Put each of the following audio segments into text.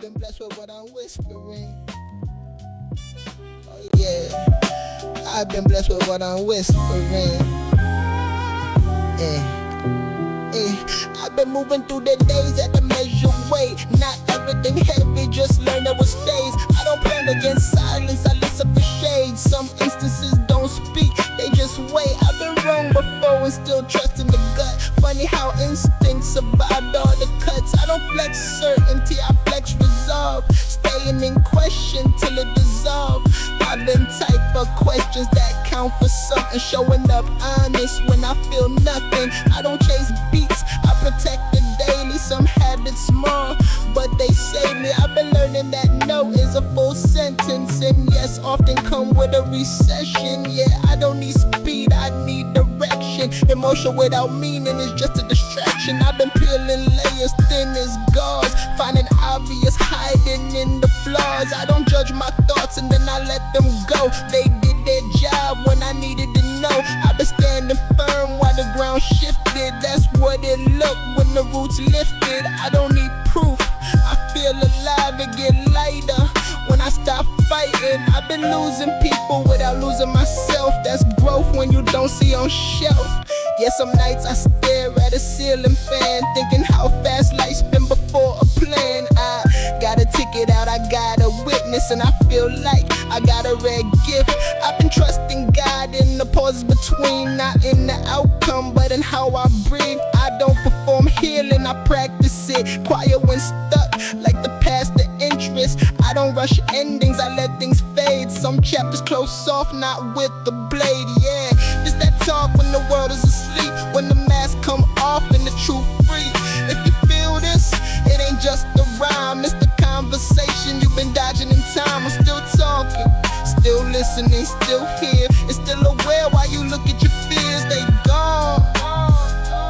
been blessed with what I'm whispering. Oh yeah, I've been blessed with what I'm whispering. I've been moving through the days at the measure weight. Not everything heavy, just learn that what stays. I don't plan against silence, I listen for shade. Some instances don't speak, they just wait. I've been wrong before and still trust in the gut. Funny how instincts survived all the cuts. I don't flex certainty, I flex resolve. Staying in question till it dissolves. I've been type of questions that count for something. Showing up honest when I feel nothing. I don't chase beats, I protect the daily. Some habits small, but they save me. I've been learning that no is a full sentence, and yes often come with a recession. Yeah, I don't need speed, I need direction. Emotion without meaning is just a distraction. I've been peeling layers thin as gauze, finding obvious hiding in the flaws. I don't judge my thoughts and then I let them go. They did their job when I needed to know. I've been standing firm while the ground shifted. That's what it looked when the roots lifted. I don't need proof, I feel alive and get lighter when I stop fighting. I've been losing people without losing myself. That's growth when you don't see on shelf. Yeah, some nights I stare at a ceiling fan, thinking how fast life's been before a plan. I got a ticket out, I got a witness, and I feel like I got a red gift. I've been trusting God in the pauses between, not in the outcome, but in how I breathe. I don't perform healing, I practice it. Quiet when stuck, like the past, the interest. I don't rush endings, I let things fade. Some chapters close off, not with the blade. Yeah, it's that talk when the world is asleep, when the mask come off and the truth free. If you feel this, it ain't just a rhyme, it's the conversation you've been dodging in time. I'm still talking, still listening, still here, and still aware while you look at your fears. They gone,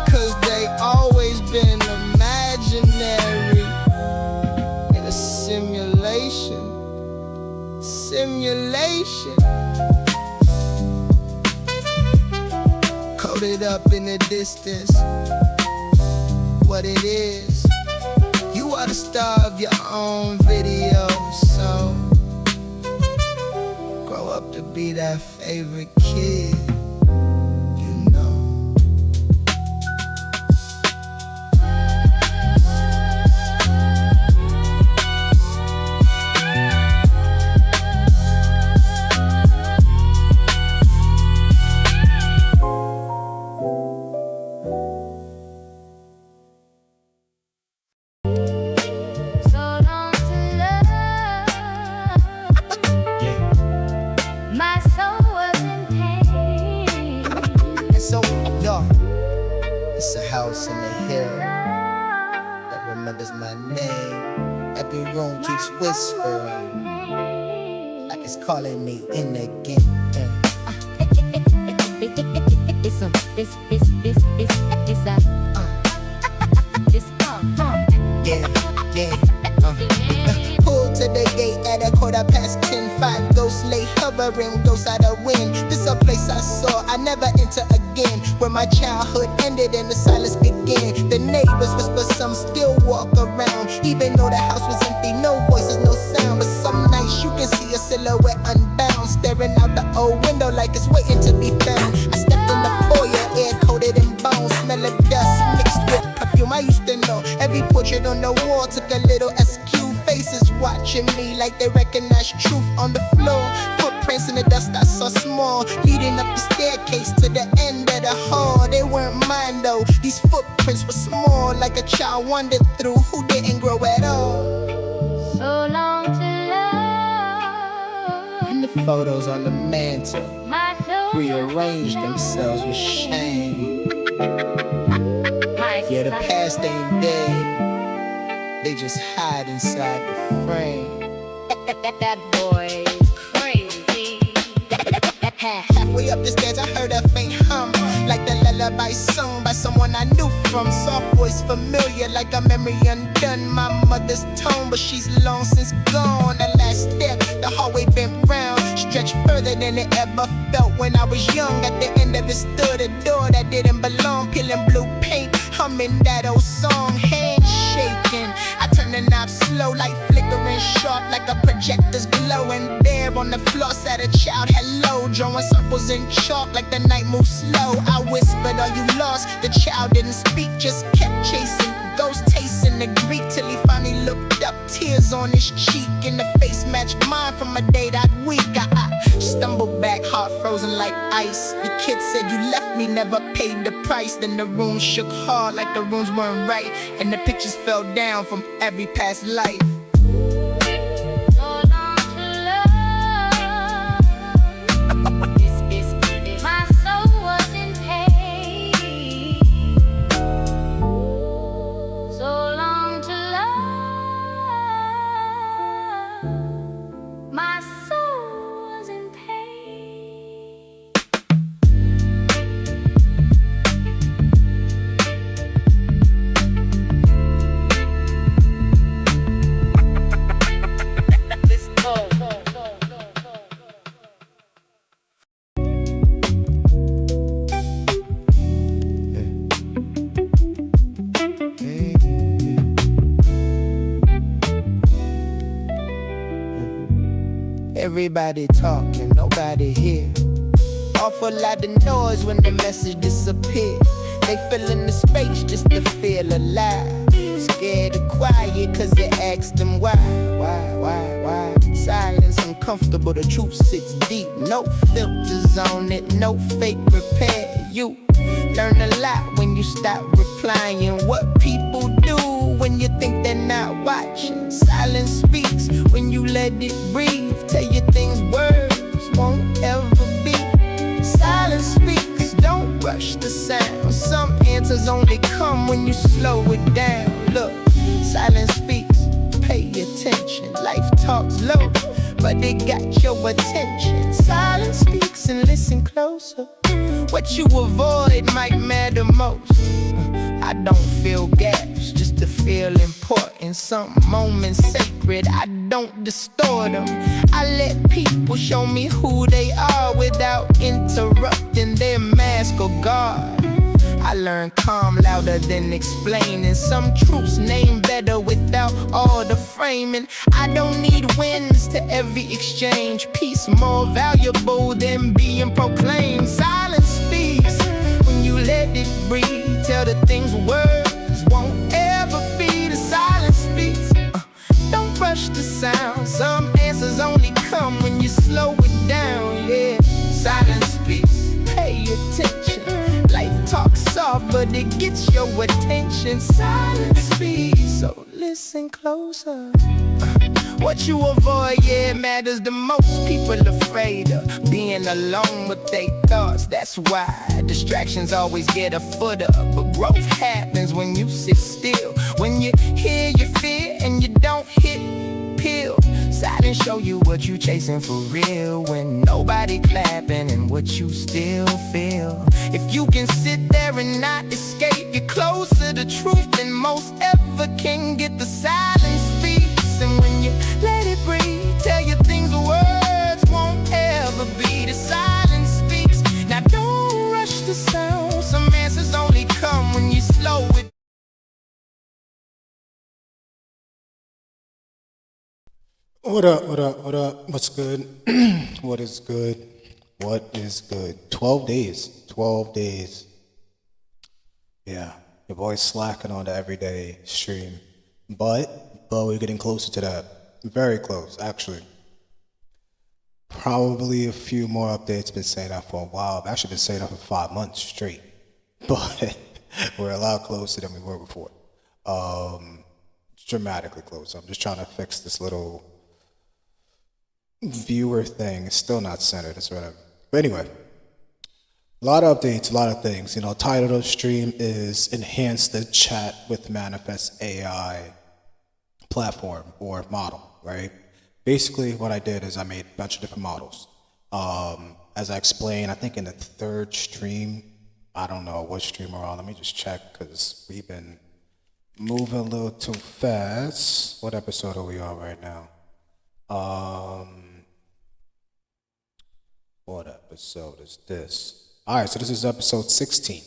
cause they always been imaginary in a simulation. Coded up in the distance, what it is. You are the star of your own video, so grow up to be that favorite kid. It's a house in the hill that remembers my name. Every room keeps whispering, like it's calling me in again. Pull to the gate at 10:15. Ghosts lay hovering, ghosts out of wind. This a place I saw, I never enter again. Where my childhood ended and the silence began. The neighbors whisper, some still walk around. Even though the house was empty, no voices, no sound. But some nights you can see a silhouette unbound, staring out the old window like it's waiting to be found. I stepped in the foyer, air coated in bones, smell of dust mixed with perfume. I used to know every portrait on the wall took a little SQ. Faces watching me like they recognize truth on the floor. Footprints in the dust I saw small, leading up the staircase to the end of the hall. They weren't mine though, these footprints were small, like a child wandered through who didn't grow at all. So long to love. And the photos on the mantle rearranged themselves with shame. Yeah, the past ain't dead, they just hide inside the frame. That boy's crazy. Halfway up the stairs I heard a faint hum, like the lullaby sung by someone I knew from. Soft voice familiar, like a memory undone. My mother's tone, but she's long since gone. The last step, the hallway bent round, stretched further than it ever felt when I was young. At the end of it stood a door that didn't belong, peeling blue paint, humming that old song, hands shaking. I turned the knob slow, like flicker projectors glow, and there on the floor sat a child, hello, drawing circles in chalk like the night moves slow. I whispered, are you lost? The child didn't speak, just kept chasing ghost tasting the Greek till he finally looked up, tears on his cheek, and the face matched mine from a day that week. I stumbled back, heart frozen like ice. The kid said, you left me, never paid the price. Then the room shook hard like the rooms weren't right, and the pictures fell down from every past life. Everybody talking, nobody here. Awful lot of noise when the message disappeared. They filling the space just to feel alive. Scared of quiet cause they ask them why. Silence uncomfortable, the truth sits deep. No filters on it, no fake repair. You learn a lot when you stop replying what people do when you think they're not watching. Silence speaks when you let it breathe. Tell you things words won't ever be. Silence speaks, don't rush the sound. Some answers only come when you slow it down. Look, silence speaks, pay attention. Life talks low, but it got your attention. Silence speaks and listen closer. What you avoid might matter most. I don't fill gaps just to feel important. Some moments sacred, I don't distort them. I let people show me who they are without interrupting their mask or guard. I learned calm louder than explaining. Some truths name better without all the framing. I don't need wins to every exchange. Peace more valuable than being proclaimed. Silence speaks when you let it breathe. Tell the things words won't ever be. The silence speaks, don't rush the sound. Some answers only come when you slow it down, yeah. Silence speaks, pay attention. Life talks soft, but it gets your attention. Silence speaks, so listen closer. What you avoid, yeah, matters the most. People afraid of being alone with their thoughts. That's why distractions always get a foot up. But growth happens when you sit still. When you hear your fear and you don't hit pill. Silence show you what you chasing for real. When nobody clapping and what you still feel. If you can sit there and not escape, you're closer to truth than most ever can get. The silence speaks. And when you let it breathe, tell you things words won't ever be. The silence speaks. Now don't rush the sound. Some answers only come when you slow it. What up? What's good? What is good? What is good? 12 days. 12 days. Yeah, your boy's slacking on the everyday stream. But we're getting closer to that. Very close, actually. Probably a few more updates. Been saying that for a while. I've actually been saying that for 5 months straight. But we're a lot closer than we were before. Dramatically closer. I'm just trying to fix this little viewer thing. It's still not centered. It's whatever. But anyway, a lot of updates, a lot of things. Title of the stream is Enhance the Chat with Manifest AI platform or model, right? Basically, what I did is I made a bunch of different models. As I explained, I think in the third stream, I don't know what stream we're on. Let me just check because we've been moving a little too fast. What episode are we on right now? What episode is this? All right, so this is episode 16.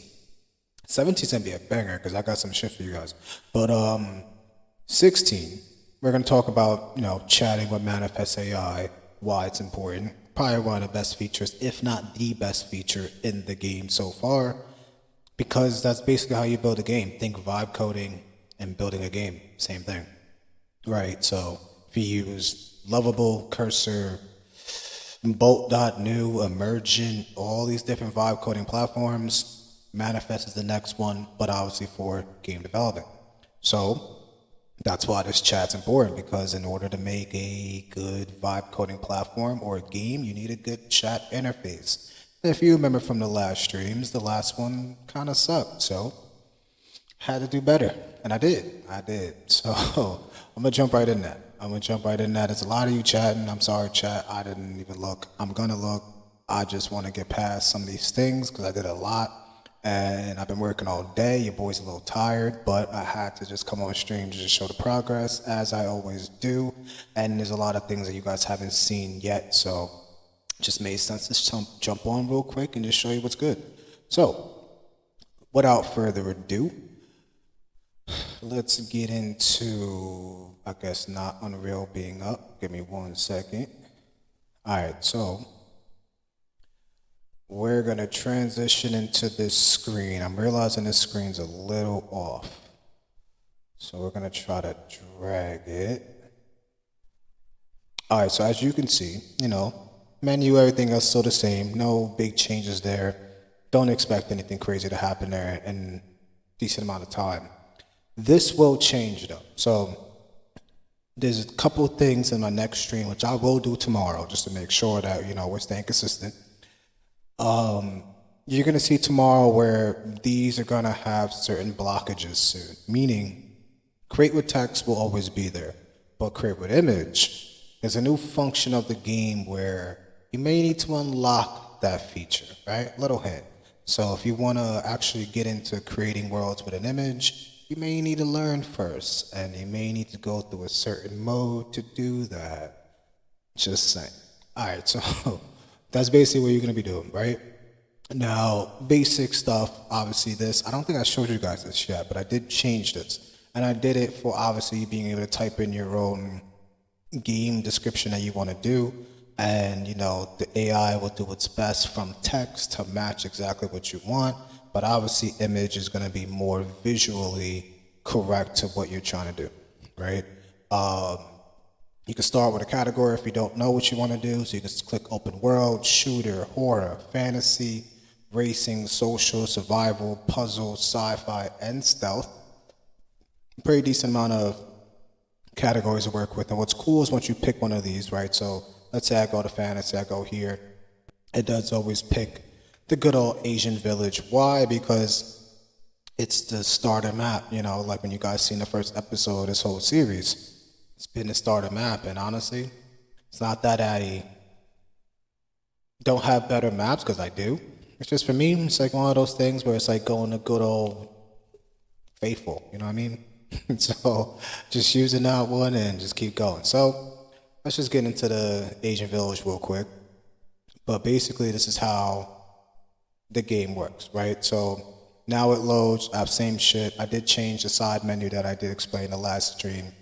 17's gonna be a banger because I got some shit for you guys. But 16 we're going to talk about, chatting with Manifest AI, why it's important. Probably one of the best features, if not the best feature in the game so far, because that's basically how you build a game. Think vibe coding and building a game, same thing, right? So if you use Lovable, Cursor, Bolt.new, Emergent, all these different vibe coding platforms, Manifest is the next one, but obviously for game development. So that's why this chat's important, because in order to make a good vibe coding platform or a game, you need a good chat interface. If you remember from the last streams, the last one kind of sucked, so had to do better, and I did. So I'm gonna jump right in that. There's a lot of you chatting. I'm sorry, chat. I didn't even look. I'm gonna look. I just want to get past some of these things because I did a lot, and I've been working all day. Your boy's a little tired, but I had to just come on stream to just show the progress, as I always do. And there's a lot of things that you guys haven't seen yet, so it just made sense to jump on real quick and just show you what's good. So, without further ado, let's get into, I guess, not Unreal being up. Give me 1 second. All right, so we're gonna transition into this screen. I'm realizing this screen's a little off. So we're gonna try to drag it. All right, so as you can see, menu, everything else still the same. No big changes there. Don't expect anything crazy to happen there in a decent amount of time. This will change though. So there's a couple of things in my next stream, which I will do tomorrow, just to make sure that, we're staying consistent. You're gonna see tomorrow where these are gonna have certain blockages soon, meaning create with text will always be there, but create with image is a new function of the game where you may need to unlock that feature, right? Little hint. So if you wanna actually get into creating worlds with an image, you may need to learn first, and you may need to go through a certain mode to do that. Just saying. All right, so that's basically what you're gonna be doing, right? Now, basic stuff, obviously this, I don't think I showed you guys this yet, but I did change this. And I did it for obviously being able to type in your own game description that you wanna do. And the AI will do its best from text to match exactly what you want. But obviously image is gonna be more visually correct to what you're trying to do, right? You can start with a category if you don't know what you want to do. So you just click open world, shooter, horror, fantasy, racing, social, survival, puzzle, sci-fi, and stealth. Pretty decent amount of categories to work with. And what's cool is once you pick one of these, right? So let's say I go to fantasy, I go here. It does always pick the good old Asian village. Why? Because it's the starter map, like when you guys seen the first episode of this whole series. It's been the starter map, and honestly, it's not that I don't have better maps, because I do. It's just for me, it's like one of those things where it's like going to good old faithful, you know what I mean? So just using that one and just keep going. So let's just get into the Asian village real quick. But basically, this is how the game works, right? So now it loads, I have same shit. I did change the side menu that I did explain in the last stream.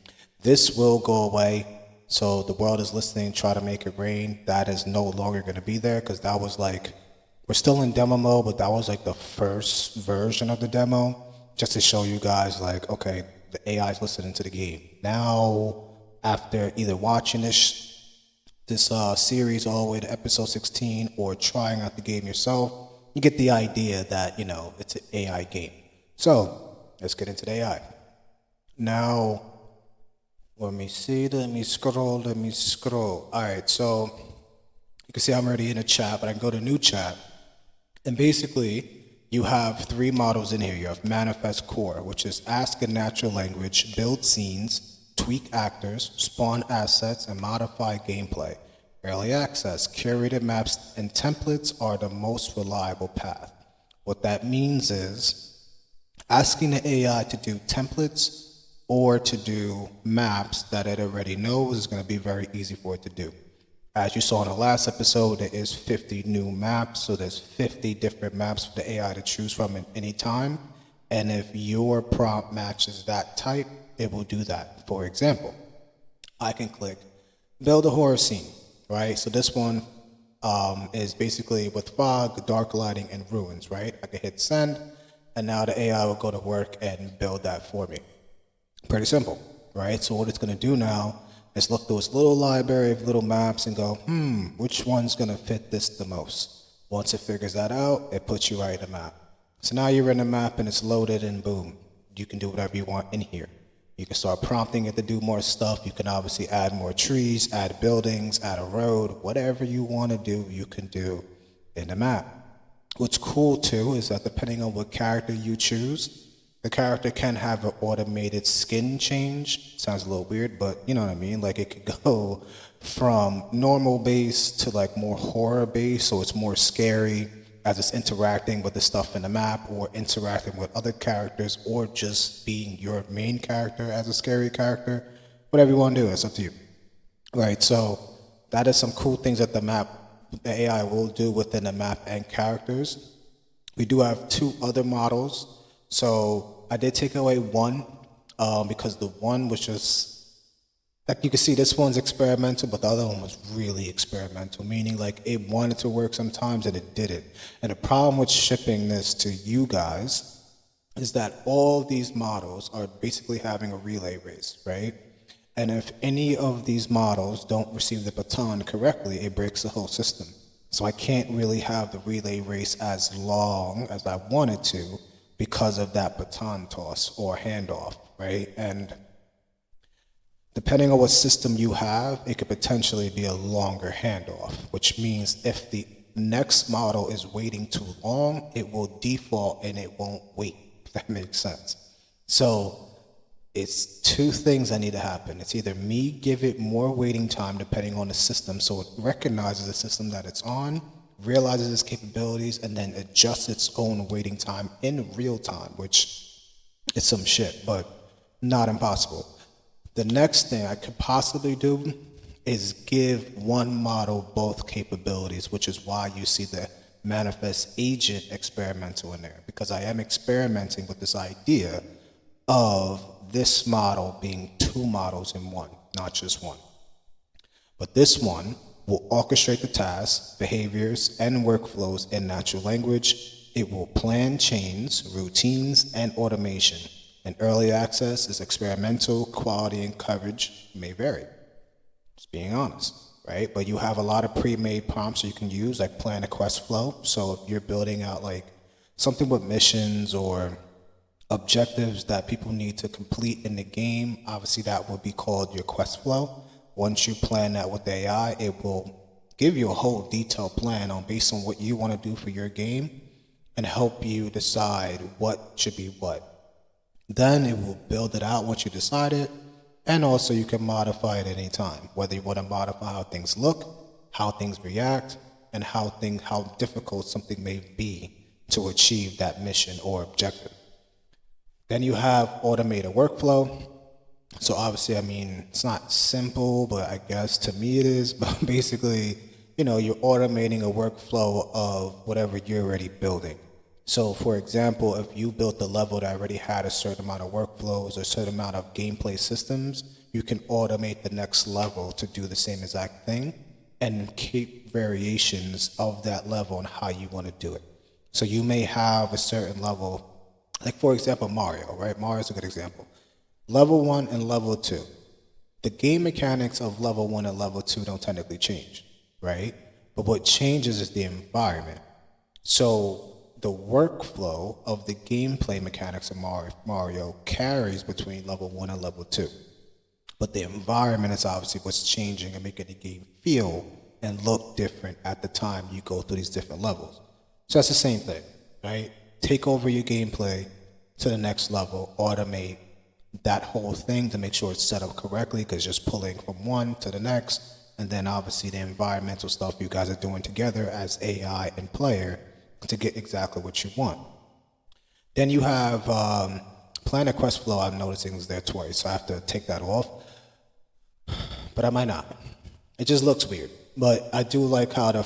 This will go away. So the world is listening, try to make it rain. That is no longer gonna be there, because that was like, we're still in demo mode, but that was like the first version of the demo, just to show you guys like, okay, the AI is listening to the game. Now, after either watching this series all the way to episode 16 or trying out the game yourself, you get the idea that, it's an AI game. So let's get into the AI. Now, let me scroll. All right, so you can see I'm already in a chat, but I can go to new chat. And basically, you have 3 models in here. You have Manifest Core, which is ask in natural language, build scenes, tweak actors, spawn assets, and modify gameplay. Early access, curated maps and templates are the most reliable path. What that means is asking the AI to do templates or to do maps that it already knows is going to be very easy for it to do. As you saw in the last episode, there is 50 new maps, so there's 50 different maps for the AI to choose from at any time. And if your prompt matches that type, it will do that. For example, I can click build a horror scene, right? So this one is basically with fog, dark lighting, and ruins, right? I can hit send, and now the AI will go to work and build that for me. Pretty simple, right? So what it's going to do now is look through its little library of little maps and go, which one's going to fit this the most? Once it figures that out, it puts you right in the map. So now you're in the map and it's loaded and boom, you can do whatever you want in here. You can start prompting it to do more stuff. You can obviously add more trees, add buildings, add a road, whatever you want to do, you can do in the map. What's cool too is that depending on what character you choose, the character can have an automated skin change. Sounds a little weird, but you know what I mean? Like it could go from normal base to like more horror base, so it's more scary as it's interacting with the stuff in the map or interacting with other characters or just being your main character as a scary character. Whatever you want to do, it's up to you. Right, so that is some cool things that the AI will do within the map and characters. We do have two other models. So I did take away one because the one was just, like you can see this one's experimental, but the other one was really experimental, meaning like it wanted to work sometimes and it didn't. And the problem with shipping this to you guys is that all these models are basically having a relay race, right? And if any of these models don't receive the baton correctly, it breaks the whole system. So I can't really have the relay race as long as I wanted to because of that baton toss or handoff, right? And depending on what system you have, it could potentially be a longer handoff, which means if the next model is waiting too long, it will default and it won't wait, if that makes sense. So it's two things that need to happen. It's either me give it more waiting time depending on the system, so it recognizes the system that it's on, realizes its capabilities, and then adjusts its own waiting time in real time, which is some shit, but not impossible. The next thing I could possibly do is give one model both capabilities, which is why you see the manifest agent experimental in there, because I am experimenting with this idea of this model being two models in one, not just one. But this one will orchestrate the tasks, behaviors, and workflows in natural language. It will plan chains, routines, and automation. And early access is experimental, quality and coverage may vary. Just being honest, right? But you have a lot of pre-made prompts you can use, like plan a quest flow. So if you're building out like something with missions or objectives that people need to complete in the game, obviously that will be called your quest flow. Once you plan that with the AI, it will give you a whole detailed plan based on what you want to do for your game and help you decide what should be what. Then it will build it out once you decide it, and also you can modify it at any time, whether you want to modify how things look, how things react, and how difficult something may be to achieve that mission or objective. Then you have automated workflow. So obviously, I mean, it's not simple, but I guess to me it is. But basically, you're automating a workflow of whatever you're already building. So for example, if you built a level that already had a certain amount of workflows or a certain amount of gameplay systems, you can automate the next level to do the same exact thing and keep variations of that level and how you want to do it. So you may have a certain level, like for example, Mario, right? Mario's a good example. Level 1 and level 2. The game mechanics of level 1 and level 2 don't technically change, right? But what changes is the environment. So the workflow of the gameplay mechanics of Mario carries between level 1 and level 2. But the environment is obviously what's changing and making the game feel and look different at the time you go through these different levels. So that's the same thing, right? Take over your gameplay to the next level, automate that whole thing to make sure it's set up correctly, because just pulling from one to the next, and then obviously the environmental stuff you guys are doing together as AI and player to get exactly what you want. Then you have Planet Quest Flow. I'm noticing is there twice, so I have to take that off. But I might not. It just looks weird. But I do like how the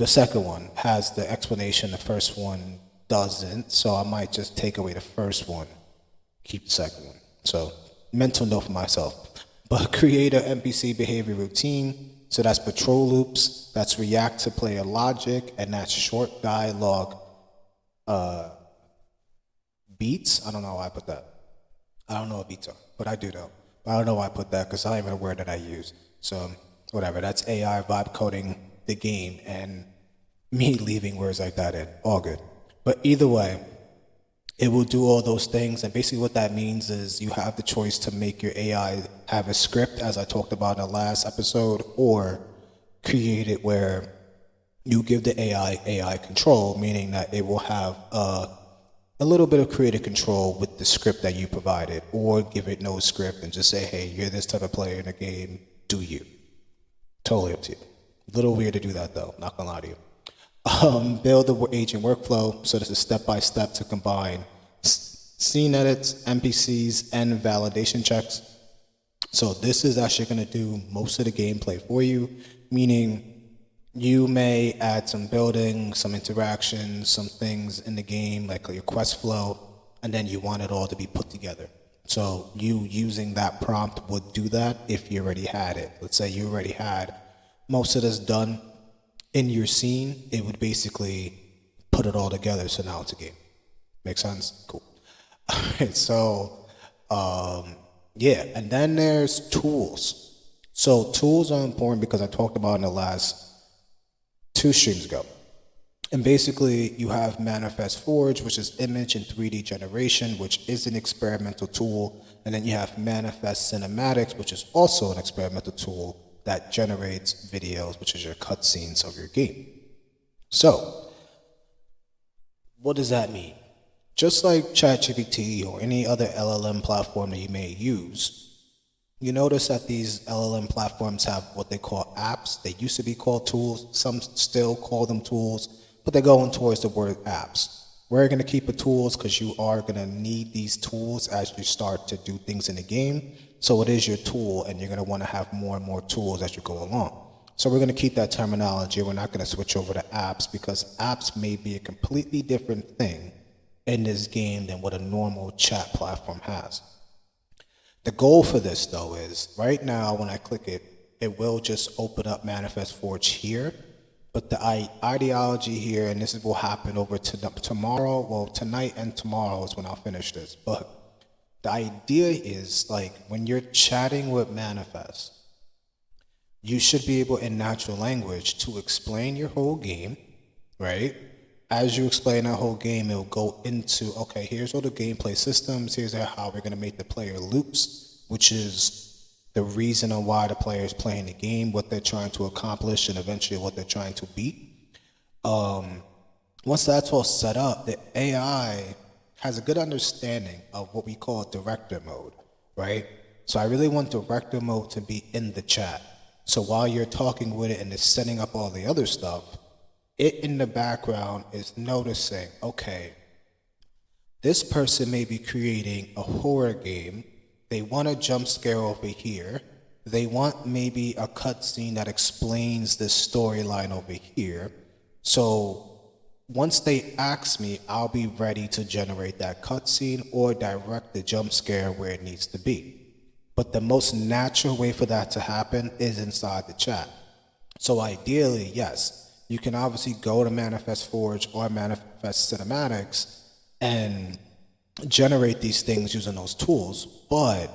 second one has the explanation. The first one doesn't, so I might just take away the first one, keep the second one. So mental note for myself. But create a NPC behavior routine. So that's patrol loops, that's react to player logic, and that's short dialogue beats. I don't know why I put that. I don't know what beats are, but I do though. But I don't know why I put that because I don't even know a word that I use. So whatever, that's AI vibe coding the game and me leaving words like that in. All good. But either way, it will do all those things. And basically what that means is you have the choice to make your AI have a script, as I talked about in the last episode, or create it where you give the AI control, meaning that it will have a little bit of creative control with the script that you provided, or give it no script and just say, hey, you're this type of player in the game, do you? Totally up to you. A little weird to do that though, not gonna lie to you. Build the agent workflow. So this is step-by-step to combine scene edits, NPCs, and validation checks. So this is actually gonna do most of the gameplay for you, meaning you may add some building, some interactions, some things in the game, like your quest flow, and then you want it all to be put together. So you using that prompt would do that if you already had it. Let's say you already had most of this done in your scene, it would basically put it all together, so now it's a game. Make sense? Cool. All right, so yeah, and then there's tools. So tools are important because I talked about in the last 2 streams ago. And basically you have Manifest Forge, which is image and 3D generation, which is an experimental tool. And then you have Manifest Cinematics, which is also an experimental tool that generates videos, which is your cutscenes of your game. So what does that mean? Just like ChatGPT or any other LLM platform that you may use, you notice that these LLM platforms have what they call apps. They used to be called tools. Some still call them tools, but they're going towards the word apps. We're going to keep it tools because you are going to need these tools as you start to do things in the game. So it is your tool, and you're going to want to have more and more tools as you go along. So we're going to keep that terminology. We're not going to switch over to apps because apps may be a completely different thing in this game than what a normal chat platform has. The goal for this, though, is right now when I click it, it will just open up Manifest Forge here. But the ideology here, and this will happen over tomorrow, well, tonight and tomorrow is when I'll finish this. But the idea is, like, when you're chatting with Manifest, you should be able in natural language to explain your whole game, right? As you explain that whole game, it'll go into, okay, here's all the gameplay systems, here's how we're going to make the player loops, which is the reason on why the player is playing the game, what they're trying to accomplish, and eventually what they're trying to beat. Once that's all set up, the AI has a good understanding of what we call director mode, right? So I really want director mode to be in the chat. So while you're talking with it and it's setting up all the other stuff, it in the background is noticing, okay, this person may be creating a horror game. They want a jump scare over here. They want maybe a cutscene that explains this storyline over here. So once they ask me, I'll be ready to generate that cutscene or direct the jump scare where it needs to be. But the most natural way for that to happen is inside the chat. So ideally, yes, you can obviously go to Manifest Forge or Manifest Cinematics and generate these things using those tools, but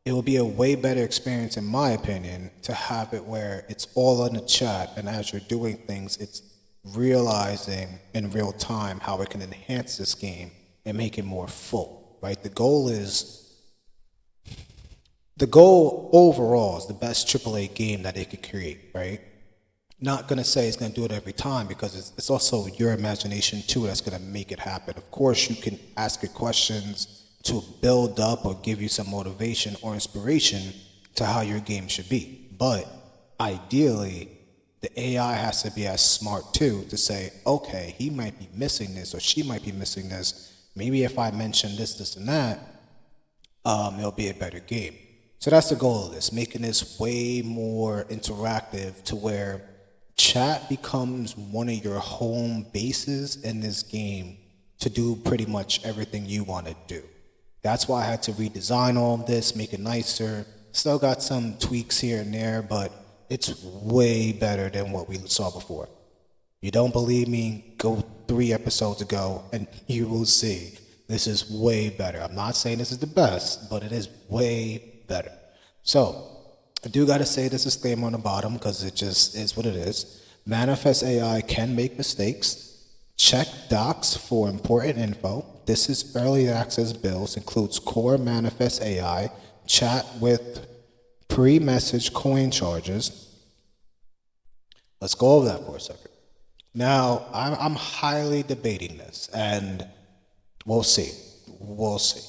it will be a way better experience, in my opinion, to have it where it's all in the chat, and as you're doing things, it's realizing in real time how it can enhance this game and make it more full, right? The goal overall is the best AAA game that it could create, right? Not going to say it's going to do it every time because it's also your imagination too that's going to make it happen. Of course, you can ask it questions to build up or give you some motivation or inspiration to how your game should be. But ideally, the AI has to be as smart too to say, okay, he might be missing this or she might be missing this. Maybe if I mention this, and that, it'll be a better game. So that's the goal of this, making this way more interactive to where chat becomes one of your home bases in this game to do pretty much everything you want to do. That's why I had to redesign all of this, make it nicer. Still got some tweaks here and there, but it's way better than what we saw before. You don't believe me? Go 3 episodes ago and you will see this is way better. I'm not saying this is the best, but it is way better. So, I do got to say this disclaimer on the bottom because it just is what it is. Manifest AI can make mistakes. Check docs for important info. This is early access builds, includes core Manifest AI, chat with pre-message coin charges. Let's go over that for a second. Now, I'm highly debating this, and we'll see. We'll see.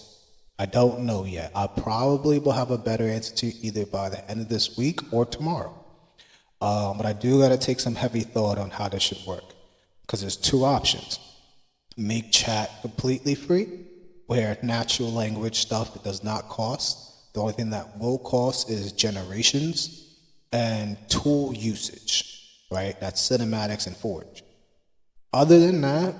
I don't know yet. I probably will have a better answer to you either by the end of this week or tomorrow. But I do got to take some heavy thought on how this should work, because there's 2 options. Make chat completely free, where natural language stuff it does not cost. The only thing that will cost is generations and tool usage, right? That's cinematics and Forge. Other than that,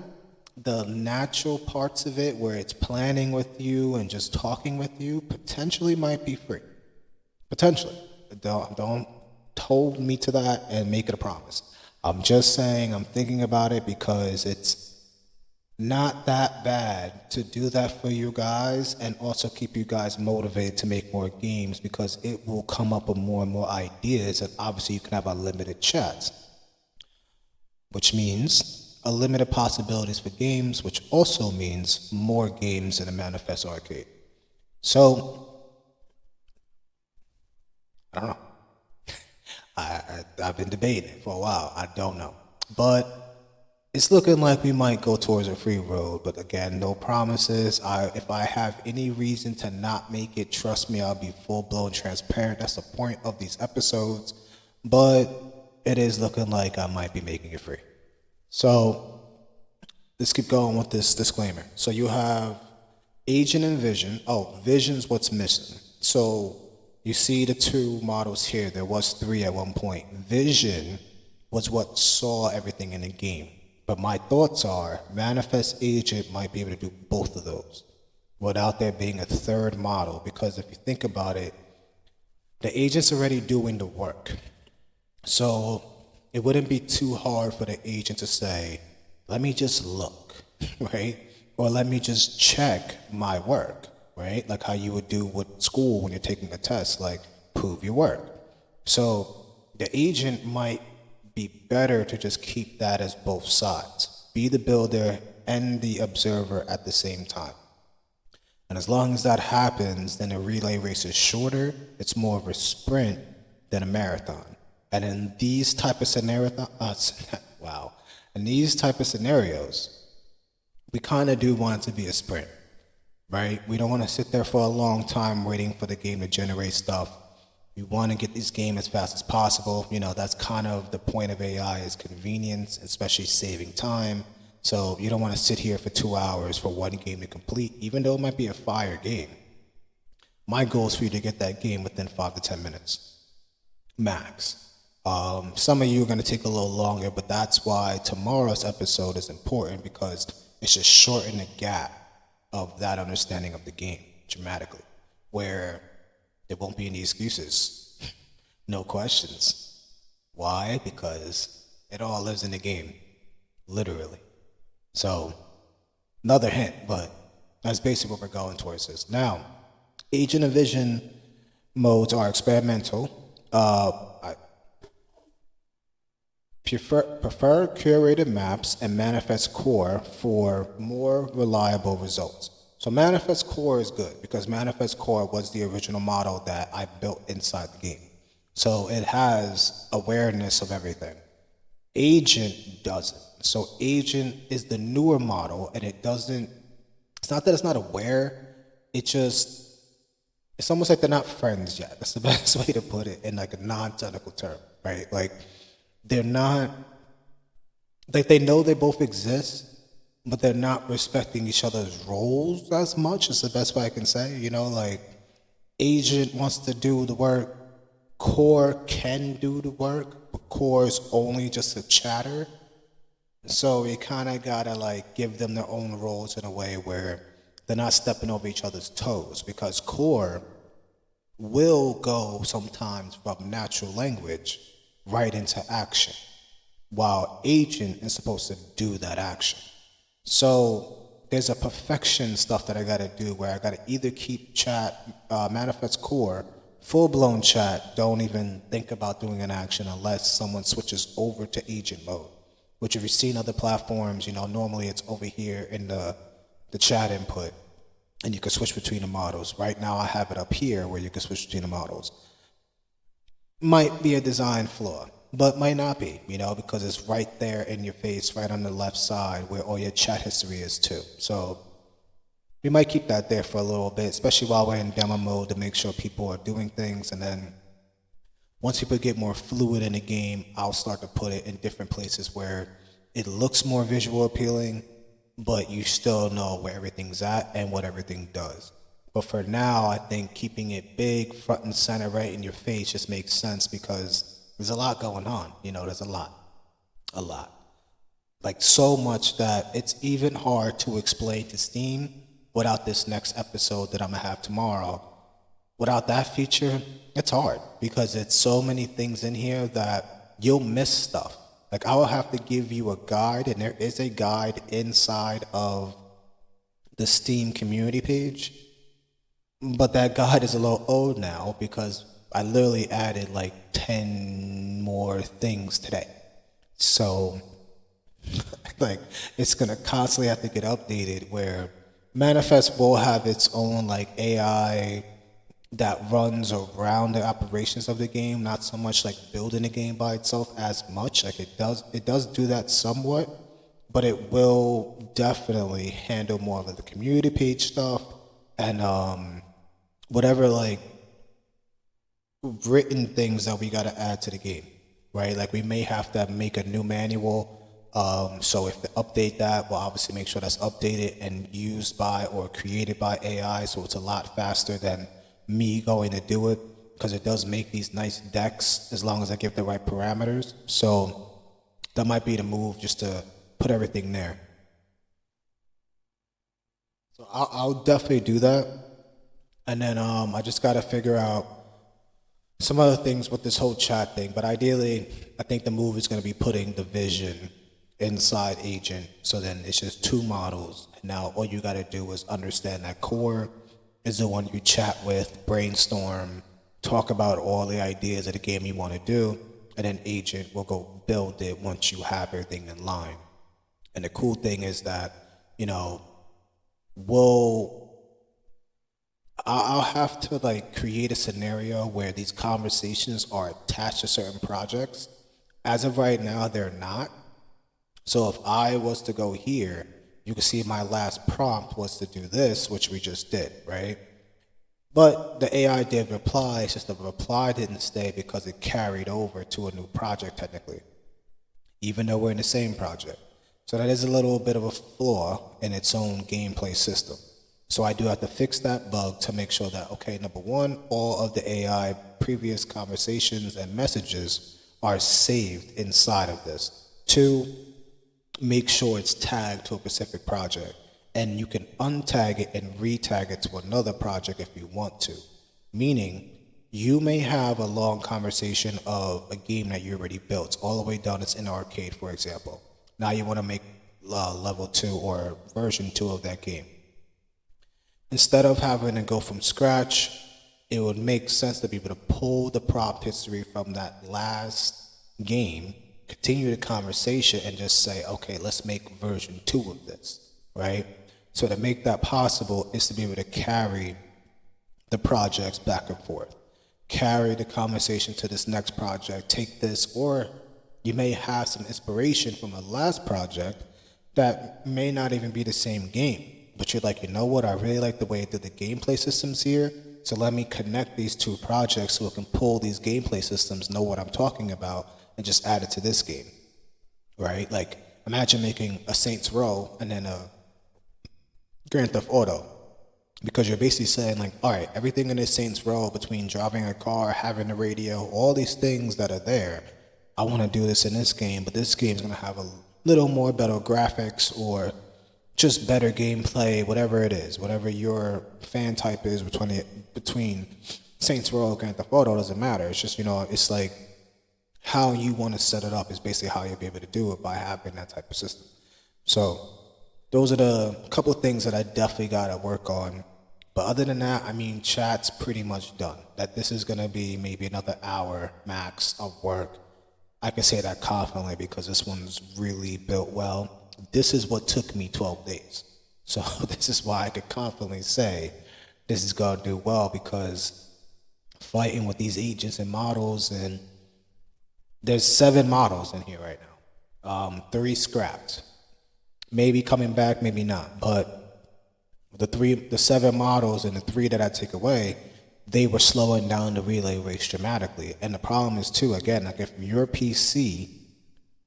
the natural parts of it where it's planning with you and just talking with you potentially might be free. Potentially. Don't hold me to that and make it a promise. I'm just saying I'm thinking about it because it's not that bad to do that for you guys and also keep you guys motivated to make more games, because it will come up with more and more ideas, and obviously you can have unlimited chats, which means unlimited possibilities for games, which also means more games in the Manifest Arcade. So, I don't know. I've been debating it for a while. I don't know. But it's looking like we might go towards a free road. But again, no promises. If I have any reason to not make it, trust me, I'll be full-blown transparent. That's the point of these episodes. But it is looking like I might be making it free. So let's keep going with this disclaimer. So you have Agent and Vision. Oh, Vision's what's missing. So you see the 2 models here. There was 3 at one point. Vision was what saw everything in the game. But my thoughts are Manifest Agent might be able to do both of those without there being a 3rd model. Because if you think about it, the agent's already doing the work. So it wouldn't be too hard for the agent to say, let me just look, right? Or let me just check my work, right? Like how you would do with school when you're taking a test, like prove your work. So the agent might be better to just keep that as both sides. Be the builder and the observer at the same time. And as long as that happens, then a relay race is shorter. It's more of a sprint than a marathon. And in these type of in these type of scenarios, we kind of do want it to be a sprint, right? We don't want to sit there for a long time waiting for the game to generate stuff. We want to get this game as fast as possible. You know, that's kind of the point of AI, is convenience, especially saving time. So you don't want to sit here for 2 hours for one game to complete, even though it might be a fire game. My goal is for you to get that game within 5 to 10 minutes, max. Some of you are going to take a little longer, but that's why tomorrow's episode is important, because it should shorten the gap of that understanding of the game dramatically, where there won't be any excuses, no questions. Why? Because it all lives in the game, literally. So, another hint, but that's basically what we're going towards this. Now, Agent and Vision modes are experimental. I prefer curated maps and Manifest Core for more reliable results. So Manifest Core is good because Manifest Core was the original model that I built inside the game. So it has awareness of everything. Agent doesn't. So Agent is the newer model, and it doesn't, it's not that it's not aware, it's almost like they're not friends yet. That's the best way to put it in like a non-technical term, right? Like they're not, like they know they both exist, but they're not respecting each other's roles as much, is the best way I can say. You know, like Agent wants to do the work, Core can do the work, but Core is only just a chatter. So you kind of gotta like give them their own roles in a way where they're not stepping over each other's toes, because core will go sometimes from natural language right into action, while agent is supposed to do that action. So there's a perfection stuff that I gotta do where I gotta either keep chat, manifest core, full blown chat, don't even think about doing an action unless someone switches over to agent mode. Which if you've seen other platforms, normally it's over here in the chat input, and you can switch between the models. Right now I have it up here where you can switch between the models. Might be a design flaw, but might not be, because it's right there in your face, right on the left side where all your chat history is too. So we might keep that there for a little bit, especially while we're in demo mode, to make sure people are doing things. And then once people get more fluid in the game, I'll start to put it in different places where it looks more visual appealing, but you still know where everything's at and what everything does. But for now, I think keeping it big, front and center, right in your face just makes sense, because there's a lot going on. There's a lot. Like so much that it's even hard to explain to Steam without this next episode that I'm gonna have tomorrow. Without that feature, it's hard, because it's so many things in here that you'll miss stuff. Like I will have to give you a guide, and there is a guide inside of the Steam community page, but that guide is a little old now because I literally added like 10 more things today. So like it's gonna constantly have to get updated, where Manifest will have its own like AI that runs around the operations of the game, not so much like building the game by itself as much. Like it does do that somewhat, but it will definitely handle more of the community page stuff and whatever like written things that we got to add to the game, right? Like we may have to make a new manual. So if they update that, we'll obviously make sure that's updated and used by or created by AI, so it's a lot faster than me going to do it, because it does make these nice decks as long as I give the right parameters. So that might be the move, just to put everything there. So I'll definitely do that. And then I just got to figure out some other things with this whole chat thing. But ideally, I think the move is going to be putting the vision inside agent. So then it's just two models. And now all you got to do is understand that core is the one you chat with, brainstorm, talk about all the ideas of the game you want to do, and then agent will go build it once you have everything in line. And the cool thing is that, I'll have to like create a scenario where these conversations are attached to certain projects. As of right now, they're not. So if I was to go here, you can see my last prompt was to do this, which we just did, right? But the AI did reply, it's just the reply didn't stay because it carried over to a new project technically, even though we're in the same project. So that is a little bit of a flaw in its own gameplay system. So I do have to fix that bug to make sure that, okay, number one, all of the AI previous conversations and messages are saved inside of this. Two, make sure it's tagged to a specific project, and you can untag it and retag it to another project if you want to. Meaning, you may have a long conversation of a game that you already built, all the way down, it's in arcade, for example. Now you want to make level 2 or version 2 of that game. Instead of having to go from scratch, it would make sense to be able to pull the prompt history from that last game, continue the conversation, and just say, okay, let's make version 2 of this, right? So to make that possible is to be able to carry the projects back and forth, carry the conversation to this next project, take this, or you may have some inspiration from a last project that may not even be the same game, but you're like, you know what, I really like the way it did the gameplay systems here, so let me connect these two projects so it can pull these gameplay systems, know what I'm talking about, and just add it to this game, right? Like, imagine making a Saints Row and then a Grand Theft Auto, because you're basically saying like, all right, everything in this Saints Row, between driving a car, having a radio, all these things that are there, I want to do this in this game, but this game is going to have a little more better graphics or just better gameplay, whatever it is, whatever your fan type is between Saints Row and Grand Theft Auto, doesn't matter. It's just, it's like how you want to set it up is basically how you'll be able to do it by having that type of system. So those are the couple of things that I definitely got to work on. But other than that, I mean, chat's pretty much done. That this is going to be maybe another hour max of work. I can say that confidently because this one's really built well. This is what took me 12 days. So this is why I could confidently say this is going to do well, because fighting with these agents and models, and there's 7 models in here right now. 3 scrapped. Maybe coming back, maybe not. But the 7 models and the 3 that I take away, they were slowing down the relay race dramatically. And the problem is too, again, like if your PC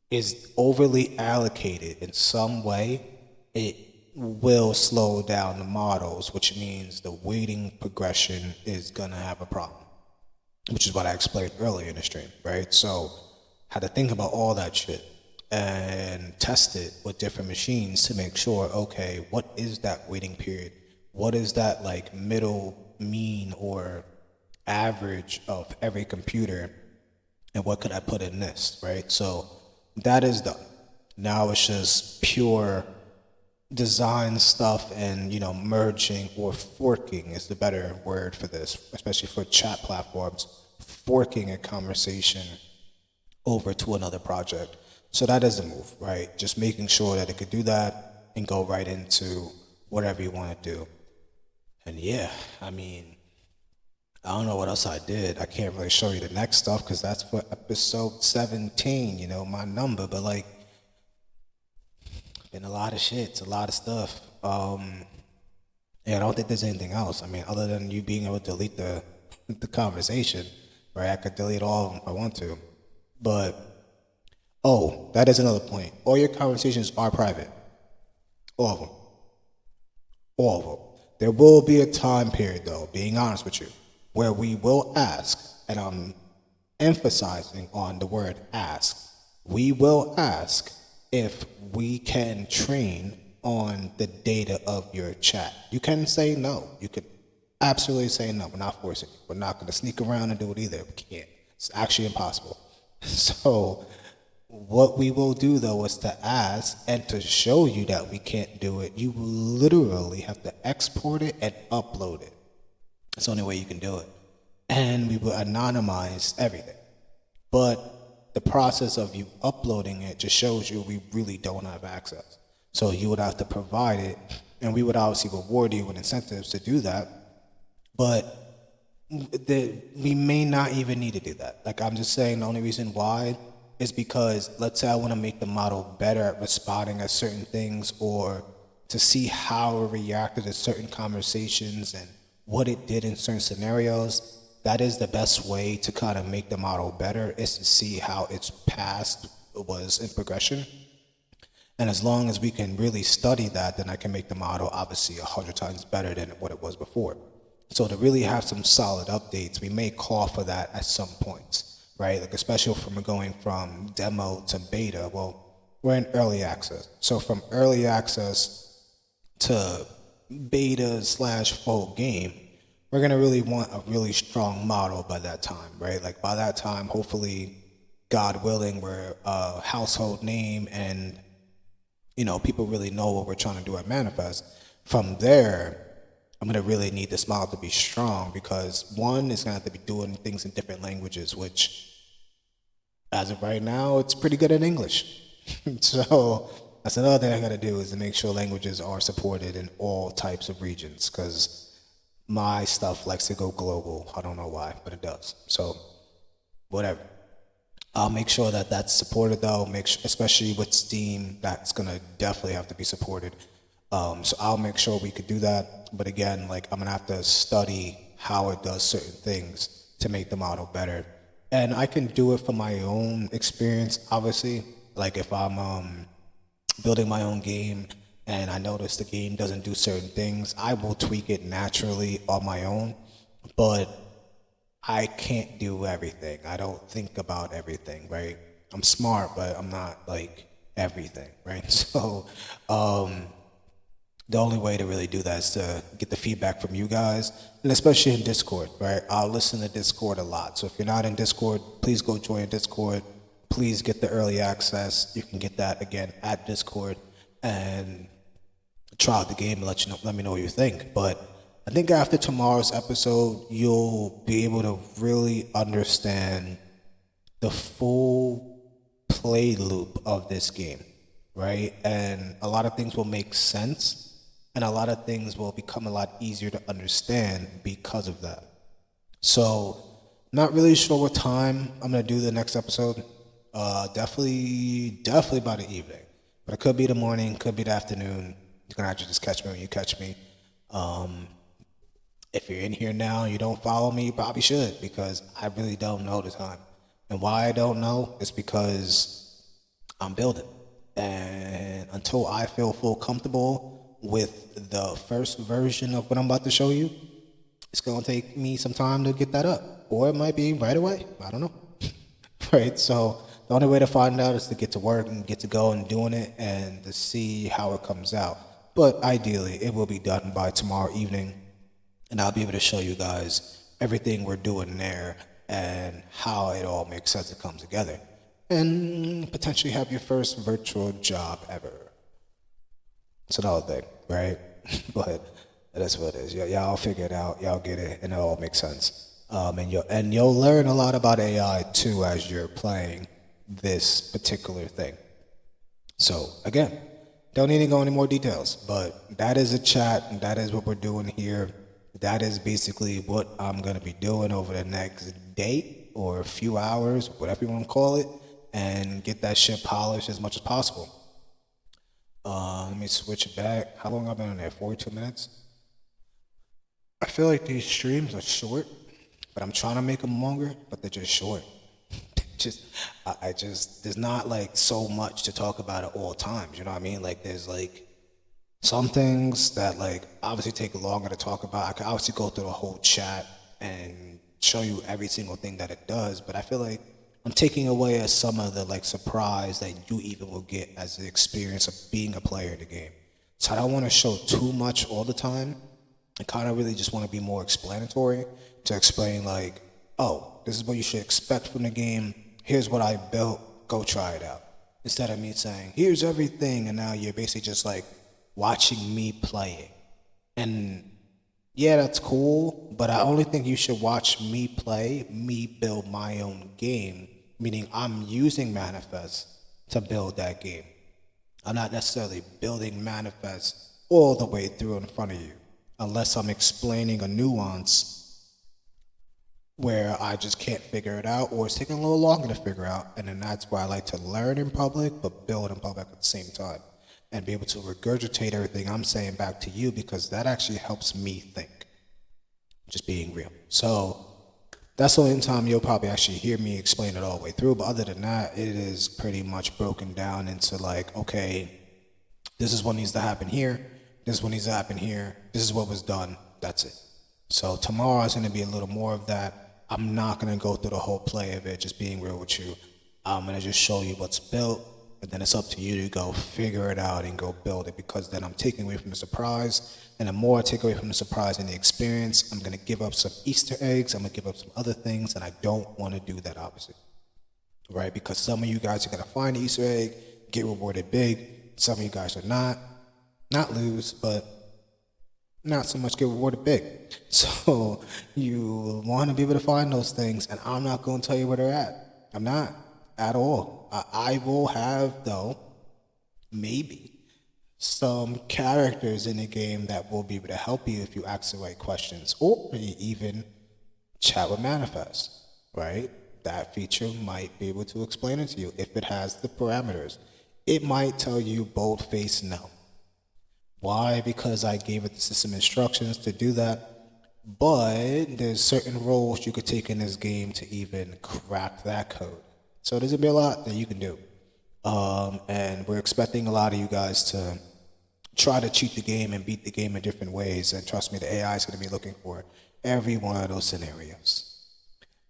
is overly allocated in some way, it will slow down the models, which means the waiting progression is gonna have a problem, which is what I explained earlier in the stream, right? So I had to think about all that shit and test it with different machines to make sure, okay, what is that waiting period? What is that like middle mean or average of every computer? And what could I put in this, right? So that is done. Now it's just pure design stuff and, merging, or forking is the better word for this, especially for chat platforms, forking a conversation over to another project. So that is the move, right? Just making sure that it could do that and go right into whatever you want to do. And yeah, I mean, I don't know what else I did. I can't really show you the next stuff because that's for episode 17, my number. But like, been a lot of shit, it's a lot of stuff. Yeah, I don't think there's anything else. I mean, other than you being able to delete the conversation, right? I could delete all of them if I want to. But, that is another point. All your conversations are private. All of them. All of them. There will be a time period, though, being honest with you, where we will ask, and I'm emphasizing on the word ask, we will ask if we can train on the data of your chat. You can say no. You could absolutely say no. We're not forcing you. We're not going to sneak around and do it either. We can't. It's actually impossible. So what we will do, though, is to ask, and to show you that we can't do it, you will literally have to export it and upload it. It's the only way you can do it. And we will anonymize everything. But the process of you uploading it just shows you we really don't have access. So you would have to provide it, and we would obviously reward you with incentives to do that. But we may not even need to do that. Like, I'm just saying the only reason why is because, let's say I want to make the model better at responding at certain things, or to see how it reacted to certain conversations and what it did in certain scenarios. That is the best way to kind of make the model better, is to see how its past was in progression. And as long as we can really study that, then I can make the model obviously 100 times better than what it was before. So to really have some solid updates, we may call for that at some points, right? Like, especially if we're going from demo to beta. Well, we're in early access. So from early access to beta/full game, we're going to really want a really strong model by that time, right? Like, by that time, hopefully, God willing, we're a household name, and people really know what we're trying to do at Manifest. From there, I'm going to really need this model to be strong, because one, is going to have to be doing things in different languages, which, as of right now, it's pretty good in English. So that's another thing I got to do, is to make sure languages are supported in all types of regions, because my stuff likes to go global. I don't know why, but it does. So whatever. I'll make sure that that's supported, though. Especially with Steam, that's gonna definitely have to be supported. So I'll make sure we could do that. But again, like, I'm gonna have to study how it does certain things to make the model better. And I can do it from my own experience, obviously. Like, if I'm building my own game and I notice the game doesn't do certain things, I will tweak it naturally on my own. But I can't do everything. I don't think about everything, right? I'm smart, but I'm not like everything, right? So The only way to really do that is to get the feedback from you guys, and especially in Discord, right? I'll listen to Discord a lot. So if you're not in Discord, please go join Discord. Please get the early access. You can get that again at Discord and try out the game and let me know what you think. But I think after tomorrow's episode, you'll be able to really understand the full play loop of this game, right? And a lot of things will make sense, and a lot of things will become a lot easier to understand because of that. So, not really sure what time I'm gonna do the next episode. Definitely by the evening, but it could be the morning, could be the afternoon. You can actually just catch me when you catch me. If you're in here now and you don't follow me, you probably should, because I really don't know the time. And why I don't know is because I'm building. And until I feel full comfortable with the first version of what I'm about to show you, it's going to take me some time to get that up. Or it might be right away. I don't know. Right? So the only way to find out is to get to work and get to go and doing it and to see how it comes out. But ideally, it will be done by tomorrow evening, and I'll be able to show you guys everything we're doing there and how it all makes sense and comes together. And potentially have your first virtual job ever. It's another thing, right? But that's what it is. Y'all figure it out, y'all get it, and it all makes sense. And you'll learn a lot about AI too as you're playing this particular thing. So again, don't need to go into more details, but that is a chat, and that is what we're doing here. That is basically what I'm going to be doing over the next day or a few hours, whatever you want to call it, and get that shit polished as much as possible. Let me switch it back. How long have I been on there? 42 minutes? I feel like these streams are short, but I'm trying to make them longer, but they're just short. There's not like so much to talk about at all times, you know what I mean? Like there's like some things that like obviously take longer to talk about. I could obviously go through the whole chat and show you every single thing that it does, but I feel like I'm taking away some of the like surprise that you even will get as the experience of being a player in the game. So I don't want to show too much all the time. I kind of really just want to be more explanatory to explain like, oh, this is what you should expect from the game. Here's what I built, go try it out. Instead of me saying, here's everything, and now you're basically just like watching me play it. And yeah, that's cool, but I only think you should watch me play, me build my own game, meaning I'm using Manifest to build that game. I'm not necessarily building Manifest all the way through in front of you, unless I'm explaining a nuance where I just can't figure it out, or it's taking a little longer to figure out, and then that's why I like to learn in public, but build in public at the same time, and be able to regurgitate everything I'm saying back to you, because that actually helps me think, just being real. So that's the only time you'll probably actually hear me explain it all the way through, but other than that, it is pretty much broken down into like, okay, this is what needs to happen here, this is what needs to happen here, this is what was done, that's it. So tomorrow is going to be a little more of that. I'm not going to go through the whole play of it, just being real with you. I'm going to just show you what's built, and then it's up to you to go figure it out and go build it, because then I'm taking away from the surprise, and the more I take away from the surprise and the experience, I'm going to give up some Easter eggs, I'm going to give up some other things, and I don't want to do that opposite, right? Because some of you guys are going to find the Easter egg, get rewarded big. Some of you guys are not lose, but not so much get rewarded big. So you want to be able to find those things, and I'm not going to tell you where they're at. I'm not at all. I will have, though, maybe some characters in the game that will be able to help you if you ask the right questions, or even chat with Manifest, right? That feature might be able to explain it to you if it has the parameters. It might tell you bold-faced no. Why? Because I gave it the system instructions to do that, but there's certain roles you could take in this game to even crack that code. So there's gonna be a lot that you can do. And we're expecting a lot of you guys to try to cheat the game and beat the game in different ways, and trust me, the AI is gonna be looking for every one of those scenarios.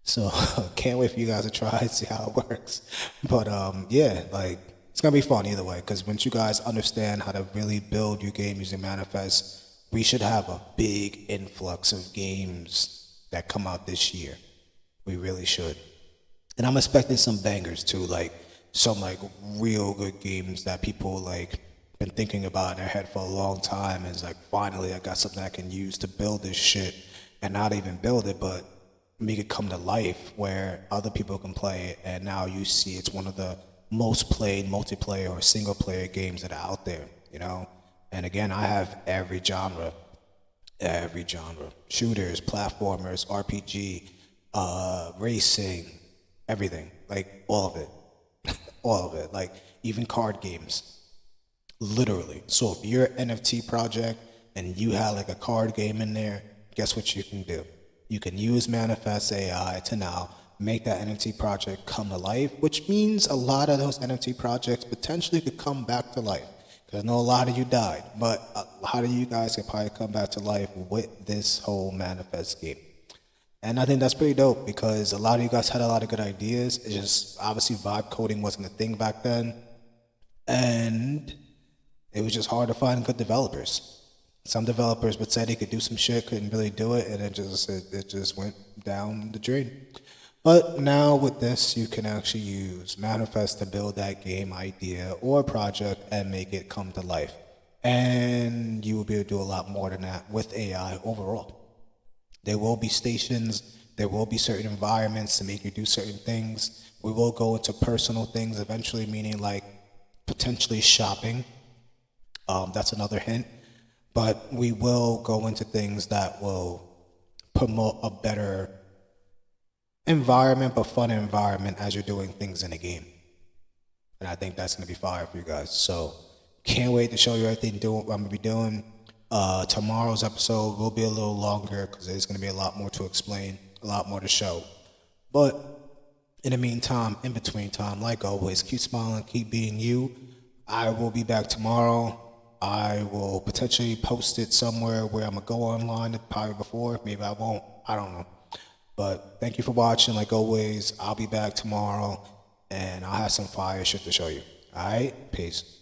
So can't wait for you guys to try and see how it works. But yeah, like it's gonna be fun either way. Because once you guys understand how to really build your game using manifest, we should have a big influx of games that come out this year. We really should. And I'm expecting some bangers too, like some like real good games that people like been thinking about in their head for a long time. And it's like, finally I got something I can use to build this shit, and not even build it, but make it come to life where other people can play it. And now you see it's one of the most played multiplayer or single player games that are out there, you know? And again, I have every genre, shooters, platformers, RPG, racing, everything, like all of it, all of it, like even card games, literally. So if you're an NFT project and you have like a card game in there, guess what you can do? You can use Manifest AI to now make that NFT project come to life, which means a lot of those NFT projects potentially could come back to life. Because I know a lot of you died, but a lot of you guys could probably come back to life with this whole Manifest game. And I think that's pretty dope, because a lot of you guys had a lot of good ideas. It's just obviously vibe coding wasn't a thing back then, and it was just hard to find good developers. Some developers would say they could do some shit, couldn't really do it, and it just went down the drain. But now with this, you can actually use Manifest to build that game idea or project and make it come to life. And you will be able to do a lot more than that with AI overall. There will be stations, there will be certain environments to make you do certain things. We will go into personal things eventually, meaning like potentially shopping. That's another hint. But we will go into things that will promote a better environment, but fun environment as you're doing things in a game. And I think that's going to be fire for you guys. So can't wait to show you everything I'm going to be doing. Tomorrow's episode will be a little longer because there's going to be a lot more to explain, a lot more to show. But in the meantime, in between time, like always, keep smiling, keep being you. I will be back tomorrow. I will potentially post it somewhere where I'm going to go online, probably before. Maybe I won't. I don't know. But thank you for watching. Like always, I'll be back tomorrow, and I'll have some fire shit to show you. All right? Peace.